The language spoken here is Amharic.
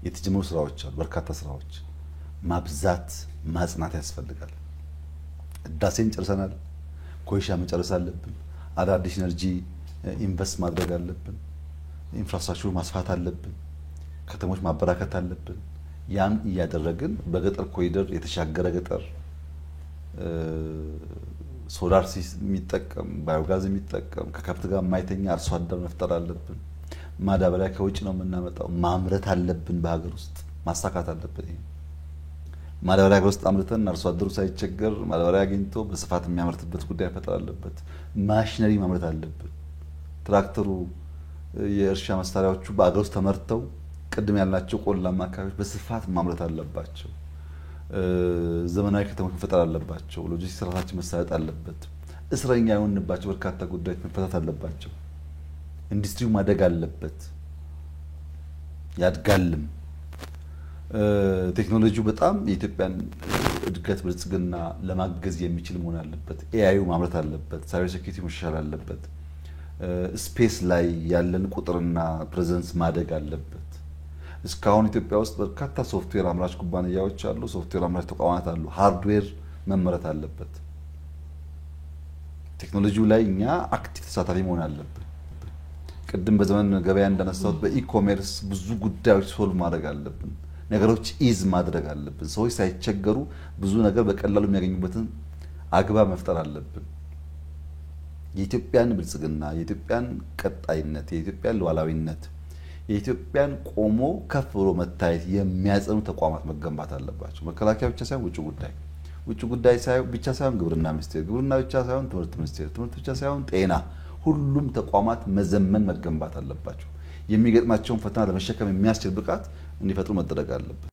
የተጀመሩ ስራዎች አሉ። በርካታ ስራዎች ማብዛት ማጽናት ያስፈልጋል። ህዳሴን ጨርሰናል። ኮይሻ መጨረስ አለብን። አዳዲስ ኢነርጂ ኢንቨስት ማድረግ አለብን። ኢንፍራስትራክቸሩ ማስፋት አለብን። ከተሞች ማበራከት አለብን። ያን እያደረግን በገጠር ኮሪደር የተሻገረ ገጠር ሶላር ሲስተም የሚጠቀም ባዮጋዝ የሚጠቀም ከከብት ጋር የማይተኛ አርሶ አደር መፍጠር አለብን። ማዳበሪያ ከውጭ ነው የምናመጣው፣ ማምረት አለብን። በሀገር ውስጥ ማሳካት አለብን። ይሄ ማዳበሪያ ሀገር ውስጥ አምርተን አርሶ አደሩ ሳይቸገር ማዳበሪያ አግኝቶ በስፋት የሚያመርትበት ጉዳይ መፈጠር አለበት። ማሽነሪ ማምረት አለብን። ትራክተሩ፣ የእርሻ መሳሪያዎቹ በአገር ውስጥ ተመርተው ቅድም ያልናቸው ቆላማ አካባቢዎች በስፋት ማምረት አለባቸው። ዘመናዊ ከተሞች መፈጠር አለባቸው። ሎጂስቲክስ ስራታችን መሳለጥ አለበት። እስረኛ የሆንባቸው በርካታ ጉዳዮች መፈታት አለባቸው። ኢንዱስትሪው ማደግ አለበት፣ ያድጋልም። ቴክኖሎጂው በጣም የኢትዮጵያን እድገት ብልጽግና ለማገዝ የሚችል መሆን አለበት። ኤአዩ ማምረት አለበት። ሳይበር ሴኩሪቲ መሻሻል አለበት። ስፔስ ላይ ያለን ቁጥርና ፕሬዘንስ ማደግ አለበት። እስካሁን ኢትዮጵያ ውስጥ በርካታ ሶፍትዌር አምራች ኩባንያዎች አሉ፣ ሶፍትዌር አምራች ተቋማት አሉ። ሃርድዌር መመረት አለበት። ቴክኖሎጂው ላይ እኛ አክቲቭ ተሳታፊ መሆን አለብን። ቅድም በዘመን ገበያ እንዳነሳሁት በኢኮሜርስ ብዙ ጉዳዮች ሶልቭ ማድረግ አለብን። ነገሮች ኢዝ ማድረግ አለብን። ሰዎች ሳይቸገሩ ብዙ ነገር በቀላሉ የሚያገኙበትን አግባብ መፍጠር አለብን። የኢትዮጵያን ብልጽግና፣ የኢትዮጵያን ቀጣይነት፣ የኢትዮጵያን ሉዓላዊነት፣ የኢትዮጵያን ቆሞ ከፍ ብሎ መታየት የሚያጸኑ ተቋማት መገንባት አለባቸው። መከላከያ ብቻ ሳይሆን ውጭ ጉዳይ ብቻ ሳይሆን ግብርና ሚኒስቴር፣ ግብርና ብቻ ሳይሆን ትምህርት ሚኒስቴር፣ ትምህርት ብቻ ሳይሆን ጤና፣ ሁሉም ተቋማት መዘመን መገንባት አለባቸው። የሚገጥማቸውን ፈተና ለመሸከም የሚያስችል ብቃት እንዲፈጥሩ መደረግ አለበት።